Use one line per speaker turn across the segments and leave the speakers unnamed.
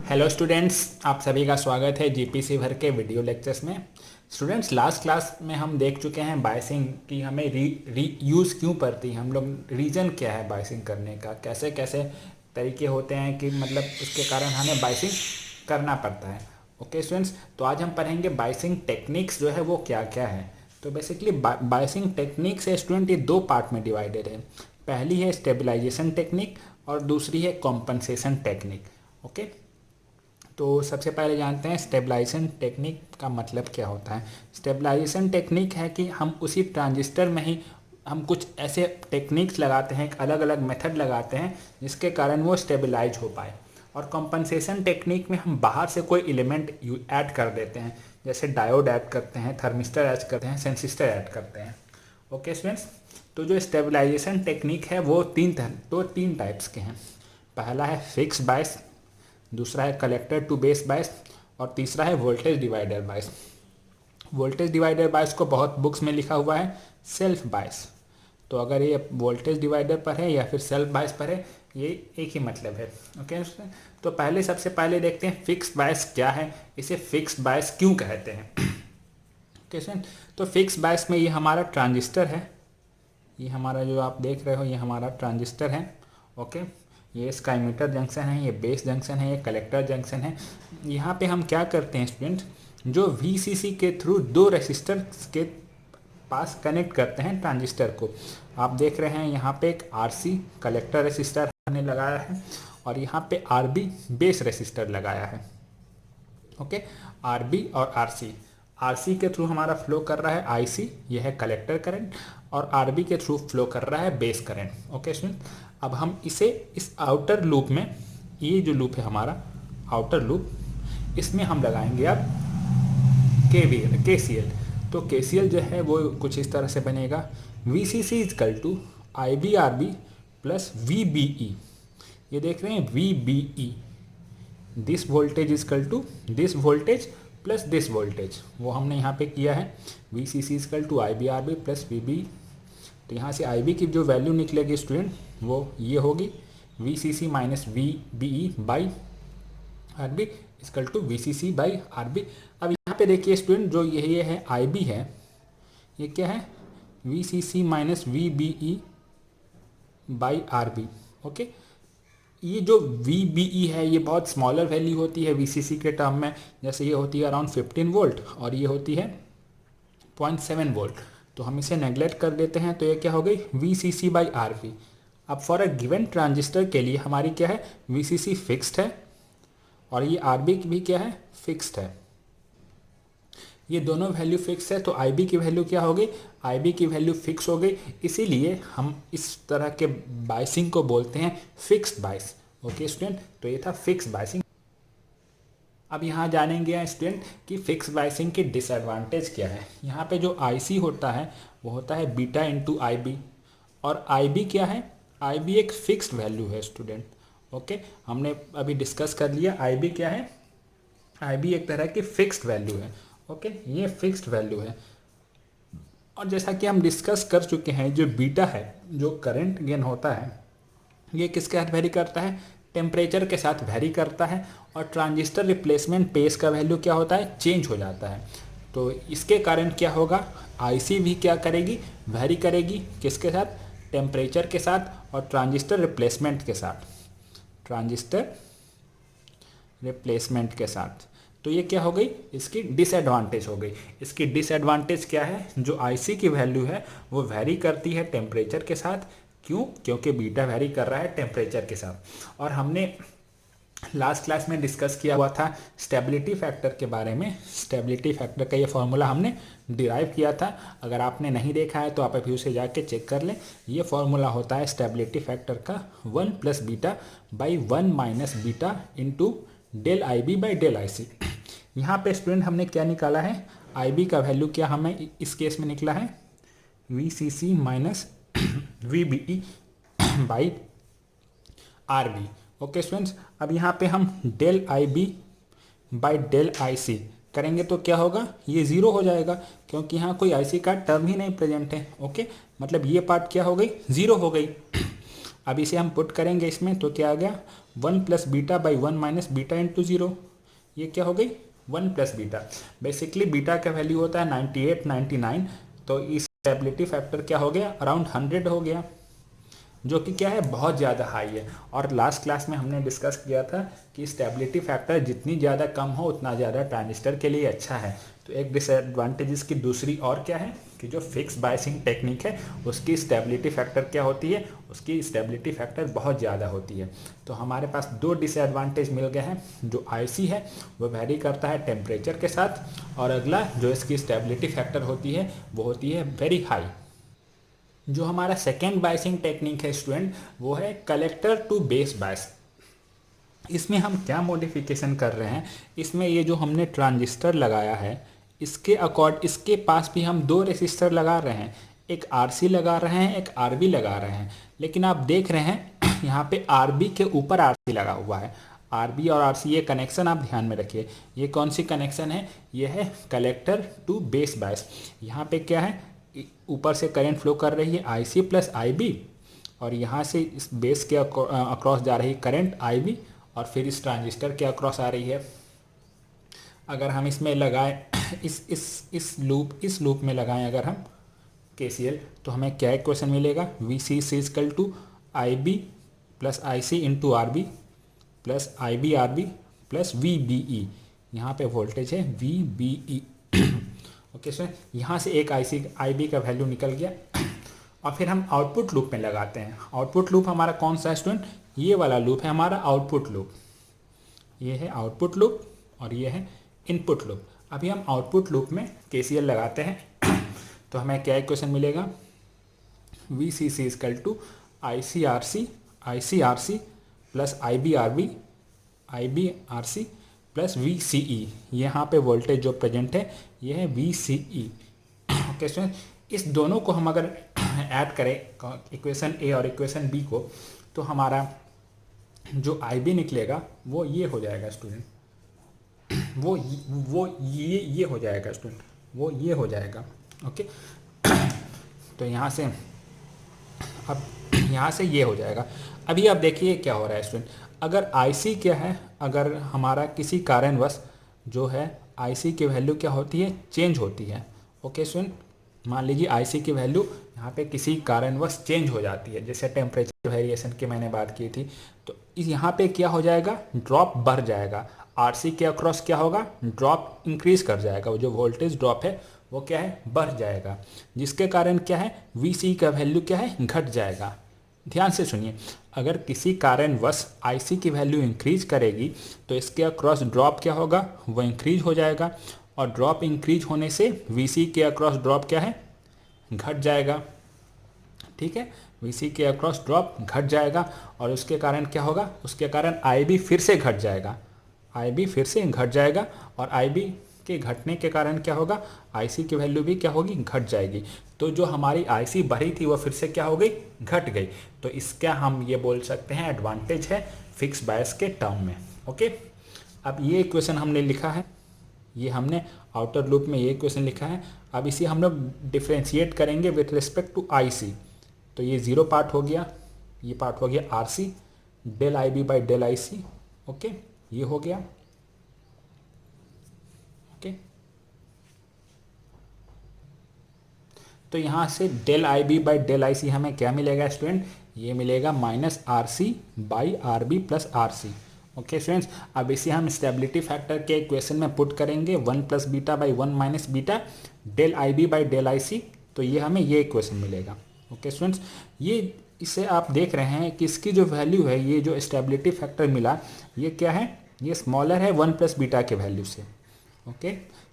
Hello students, आप सभी का स्वागत है जीपीसी भर के वीडियो लेक्चर्स में। स्टूडेंट्स, लास्ट क्लास में हम देख चुके हैं बायसिंग की हमें री यूज़ क्यों पड़ती है, हम लोग रीज़न क्या है बायसिंग करने का, कैसे कैसे तरीके होते हैं कि मतलब उसके कारण हमें बायसिंग करना पड़ता है। ओके स्टूडेंट्स, तो आज हम पढ़ेंगे बायसिंग टेक्निक्स जो है वो क्या क्या है। तो बेसिकली बायसिंग टेक्निक्स है स्टूडेंट, ये दो पार्ट में डिवाइडेड है। पहली है स्टेबलाइजेशन टेक्निक और दूसरी है कॉम्पनसेशन टेक्निक। ओके, तो सबसे पहले जानते हैं स्टेबलाइजेशन टेक्निक का मतलब क्या होता है। स्टेबलाइजेशन टेक्निक है कि हम उसी ट्रांजिस्टर में ही हम कुछ ऐसे टेक्निक्स लगाते हैं, अलग अलग मेथड लगाते हैं जिसके कारण वो स्टेबलाइज हो पाए। और कॉम्पनसेशन टेक्निक में हम बाहर से कोई एलिमेंट ऐड कर देते हैं, जैसे डायोड ऐड करते हैं, थर्मिस्टर ऐड करते हैं, सेंसिस्टर ऐड करते हैं। ओके स्टूडेंट्स, तो जो स्टेबलाइजेशन टेक्निक है वो तीन टाइप्स के हैं। पहला है फिक्स बायस, दूसरा है कलेक्टर टू बेस बायस और तीसरा है voltage divider bias. Voltage divider bias को बहुत बुक्स में लिखा हुआ है सेल्फ बायस। तो अगर ये वोल्टेज डिवाइडर पर है या फिर सेल्फ बायस पर है, ये एक ही मतलब है। ओके, तो सबसे पहले देखते हैं फिक्स बायस क्या है, इसे फिक्स बायस क्यों कहते हैं। ओके सर, तो फिक्स बायस में ये हमारा ट्रांजिस्टर है, ये हमारा जो आप देख रहे हो ये हमारा ट्रांजिस्टर है। ओके, ये इसका एमिटर जंक्शन है, ये बेस जंक्शन है, ये कलेक्टर जंक्शन है। यहाँ पे हम क्या करते हैं स्टूडेंट, जो वीसीसी के थ्रू दो रेसिस्टर के पास कनेक्ट करते हैं ट्रांजिस्टर को। आप देख रहे हैं यहाँ पे एक आरसी कलेक्टर रेसिस्टर हमने लगाया है और यहाँ पे आरबी बेस रेसिस्टर लगाया है। ओके, आरबी और आरसी, आरसी के थ्रू हमारा फ्लो कर रहा है आईसी, यह है कलेक्टर करंट, और आरबी के थ्रू फ्लो कर रहा है बेस करंट। ओके स्टूडेंट, अब हम इसे इस आउटर लूप में, ये जो लूप है हमारा आउटर लूप, इसमें हम लगाएंगे अब केसीएल। तो केसीएल जो है वो कुछ इस तरह से बनेगा, V C C equal to I B R B plus V B E. ये देख रहे हैं V B E, this voltage equal to this voltage plus this voltage, वो हमने यहाँ पे किया है V C C equal to I B R B plus V B. तो यहाँ से आई बी की जो वैल्यू निकलेगी स्टूडेंट वो ये होगी V C C minus V B E by R B equal to V C C by R B. अब यहाँ पे देखिए स्टूडेंट, जो ये है आई बी है, ये क्या है V C C minus V B E by R B. Okay, ये जो वी बी ई है ये बहुत स्मॉलर वैल्यू होती है वी सी सी के टर्म में, जैसे ये होती है अराउंड 15 वोल्ट और ये होती है 0.7 वोल्ट। तो हम इसे नेग्लेक्ट कर देते हैं, तो ये क्या हो गई V C C by R B. अब फॉर अ गिवन ट्रांजिस्टर के लिए हमारी क्या है वी सी सी फिक्स्ड है और ये आर बी भी क्या है फिक्स्ड है, ये दोनों वैल्यू फिक्स है। तो आई बी की वैल्यू क्या हो गई, आई बी की वैल्यू फिक्स हो गई, इसीलिए हम इस तरह के बाइसिंग को बोलते हैं फिक्स्ड बाइस। ओके स्टूडेंट, तो ये था फिक्स बाइसिंग। अब यहाँ जानेंगे स्टूडेंट कि फिक्स बाइसिंग की डिसएडवांटेज क्या है। यहाँ पे जो आईसी होता है वो होता है बीटा इंटू आई बी, और आई बी क्या है, आई बी एक फिक्स्ड वैल्यू है स्टूडेंट। ओके, हमने अभी डिस्कस कर लिया आई बी क्या है, आई बी एक तरह की फिक्स्ड वैल्यू है। ओके, ये फिक्स्ड वैल्यू है। और जैसा कि हम डिस्कस कर चुके हैं, जो बीटा है, जो करंट गेन होता है, ये किसके साथ वेरी करता है, टेम्परेचर के साथ वेरी करता है। और ट्रांजिस्टर रिप्लेसमेंट पेस का वैल्यू क्या होता है, चेंज हो जाता है। तो इसके कारण क्या होगा, आईसी भी क्या करेगी, वेरी करेगी किसके साथ, टेम्परेचर के साथ और ट्रांजिस्टर रिप्लेसमेंट के साथ, ट्रांजिस्टर रिप्लेसमेंट के साथ। तो ये क्या हो गई, इसकी डिसएडवांटेज हो गई। इसकी डिसएडवांटेज क्या है, जो आईसी की वैल्यू है वो वेरी करती है टेम्परेचर के साथ। क्यों, क्योंकि बीटा वेरी कर रहा है टेम्परेचर के साथ। और हमने लास्ट क्लास में डिस्कस किया हुआ था स्टेबिलिटी फैक्टर के बारे में। स्टेबिलिटी फैक्टर का ये फॉर्मूला हमने डिराइव किया था, अगर आपने नहीं देखा है तो आप अभी उसे जाके चेक कर लें। ये फॉर्मूला होता है स्टेबिलिटी फैक्टर का 1 plus beta by 1 minus beta into del I B by del I C. यहाँ पे स्टूडेंट हमने क्या निकाला है, आई बी का वैल्यू क्या हमें इस केस में निकला है V C C minus V B E by R B. Okay students, अब यहाँ पे हम del I B by del I C करेंगे तो क्या होगा, ये ज़ीरो हो जाएगा क्योंकि यहाँ कोई आई सी का टर्म ही नहीं प्रेजेंट है। ओके, मतलब ये पार्ट क्या हो गई, ज़ीरो हो गई। अब इसे हम पुट करेंगे इसमें तो क्या आ गया 1 plus beta by 1 minus beta into 0, ये क्या हो गई 1 प्लस बीटा। बेसिकली बीटा का वैल्यू होता है 98 99, तो इस स्टेबिलिटी फैक्टर क्या हो गया अराउंड 100 हो गया, जो कि क्या है बहुत ज़्यादा हाई है। और लास्ट क्लास में हमने डिस्कस किया था कि स्टेबिलिटी फैक्टर जितनी ज़्यादा कम हो उतना ज़्यादा ट्रांजिस्टर के लिए अच्छा है। तो एक डिसएडवांटेज की दूसरी और क्या है कि जो फिक्स बायसिंग टेक्निक है उसकी स्टेबिलिटी फैक्टर क्या होती है, उसकी स्टेबिलिटी फैक्टर बहुत ज़्यादा होती है। तो हमारे पास दो डिसएडवांटेज मिल गए हैं। जो आईसी है वो वेरी करता है टेम्परेचर के साथ, और अगला जो इसकी स्टेबिलिटी फैक्टर होती है वो होती है वेरी हाई। जो हमारा सेकेंड बायसिंग टेक्निक है स्टूडेंट, वो है कलेक्टर टू बेस बायस। इसमें हम क्या मॉडिफिकेशन कर रहे हैं, इसमें ये जो हमने ट्रांजिस्टर लगाया है इसके पास भी हम दो रेसिस्टर लगा रहे हैं, एक आरसी लगा रहे हैं, एक आरबी लगा रहे हैं। लेकिन आप देख रहे हैं यहाँ पे आरबी के ऊपर आरसी लगा हुआ है। आरबी और आरसी ये कनेक्शन आप ध्यान में रखिए, ये कौन सी कनेक्शन है, ये है कलेक्टर टू बेस बायस। यहाँ पे क्या है, ऊपर से करंट फ्लो कर रही है आईसी प्लस आईबी, और यहाँ से इस बेस के अक्रॉस जा रही करंट आईबी, और फिर इस ट्रांजिस्टर के अक्रॉस आ रही है। अगर हम इसमें लगाएं इस लूप में लगाएं अगर हम केसीएल, तो हमें क्या इक्वेशन मिलेगा, V C equal to I B plus I C into R B plus I B R B plus V B E. यहाँ पे वोल्टेज है V B E. Okay sir, यहाँ से एक आई बी का वैल्यू निकल गया। और फिर हम आउटपुट लूप में लगाते हैं। आउटपुट लूप हमारा कौन सा है स्टूडेंट, ये वाला लूप है हमारा आउटपुट लूप। ये है आउटपुट लूप और ये है इनपुट लूप। अभी हम आउटपुट लूप में केसीएल लगाते हैं तो हमें क्या इक्वेशन मिलेगा, V C C equal to I C R C plus I B R C plus V C E. यहाँ पे वोल्टेज जो प्रेजेंट है ये है V C E. Okay student, इस दोनों को हम अगर ऐड करें इक्वेशन ए और इक्वेशन बी को, तो हमारा जो आई बी निकलेगा वो ये हो जाएगा स्टूडेंट, वो ये हो जाएगा स्टूडेंट, वो ये हो जाएगा। ओके तो यहाँ से अब यहाँ से ये हो जाएगा। अभी आप देखिए क्या हो रहा है स्टूडेंट, अगर आईसी क्या है, अगर हमारा किसी कारणवश जो है आईसी की वैल्यू क्या होती है, चेंज होती है। ओके स्टूडेंट, मान लीजिए आईसी की वैल्यू यहाँ पे किसी कारणवश चेंज हो जाती है, जैसे टेम्परेचर वेरिएशन की मैंने बात की थी, तो इस यहाँ पे क्या हो जाएगा, ड्रॉप बढ़ जाएगा। आरसी के अक्रॉस क्या होगा, ड्रॉप इंक्रीज कर जाएगा, वो जो वोल्टेज ड्रॉप है वो क्या है, बढ़ जाएगा, जिसके कारण क्या है, वीसी का वैल्यू क्या है, घट जाएगा। ध्यान से सुनिए, अगर किसी कारणवश आईसी की वैल्यू इंक्रीज करेगी तो इसके अक्रॉस ड्रॉप क्या होगा, वो इंक्रीज हो जाएगा, और ड्रॉप इंक्रीज होने से वीसी के अक्रॉस ड्रॉप क्या है, घट जाएगा। ठीक है, वीसी के अक्रॉस ड्रॉप घट जाएगा, और उसके कारण क्या होगा, उसके कारण आईबी फिर से घट जाएगा, आईबी फिर से घट जाएगा, और आईबी के घटने के कारण क्या होगा, आईसी की वैल्यू भी क्या होगी, घट जाएगी। तो जो हमारी आईसी बढ़ी थी वो फिर से क्या हो गई, घट गई। तो इसका हम ये बोल सकते हैं एडवांटेज है फिक्स बायस के टर्म में। ओके, अब ये इक्वेशन हमने लिखा है, ये हमने आउटर लूप में ये इक्वेशन लिखा है। अब इसे हम लोग डिफ्रेंशिएट करेंगे विथ रिस्पेक्ट टू आईसी। तो ये जीरो पार्ट हो गया, ये पार्ट हो गया RC del I B by del I C. Okay, ये हो गया। ओके, तो यहाँ से del I B by del I C हमें क्या मिलेगा स्टूडेंट, ये मिलेगा minus R C by R B plus R C. Okay students, अब इसे हम स्टेबिलिटी फैक्टर के इक्वेशन में पुट करेंगे, 1 plus beta by 1 minus beta del I B by del I C, तो ये हमें ये इक्वेशन मिलेगा। ओके स्टूडेंट्स, ये इसे आप देख रहे हैं कि इसकी जो वैल्यू है, ये जो स्टेबिलिटी फैक्टर मिला, ये क्या है, ये स्मॉलर है 1 प्लस बीटा के वैल्यू से। ओके,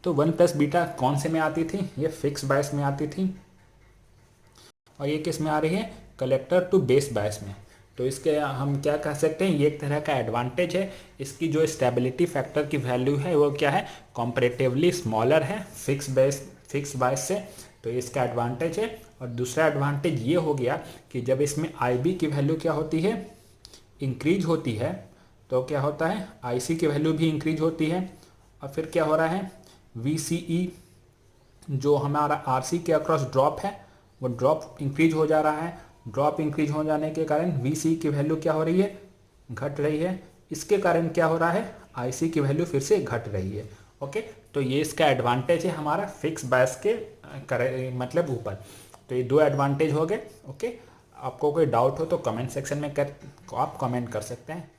तो 1 प्लस बीटा कौन से में आती थी, ये फिक्स बायस में आती थी, और ये किस में आ रही है, कलेक्टर टू बेस बायस में। तो इसके हम क्या कह सकते हैं, ये एक तरह का एडवांटेज है, इसकी जो स्टेबिलिटी फैक्टर की वैल्यू है वो क्या है, कंपैरेटिवली स्मॉलर है फिक्स बायस से, तो इसका एडवांटेज है। और दूसरा एडवांटेज ये हो गया कि जब इसमें आईबी की वैल्यू क्या होती है, इंक्रीज होती है, तो क्या होता है, आईसी की वैल्यू भी इंक्रीज होती है, और फिर क्या हो रहा है, वीसीई जो हमारा आरसी के अक्रॉस ड्रॉप है वो ड्रॉप इंक्रीज हो जा रहा है। ड्रॉप इंक्रीज हो जाने के कारण वीसी की वैल्यू क्या हो रही है, घट रही है। इसके कारण क्या हो रहा है, आईसी की वैल्यू फिर से घट रही है। ओके, तो ये इसका एडवांटेज है हमारा फिक्स बायस के मतलब ऊपर। तो ये दो एडवांटेज हो गए। ओके, आपको कोई डाउट हो तो कमेंट सेक्शन में आप कमेंट कर सकते हैं।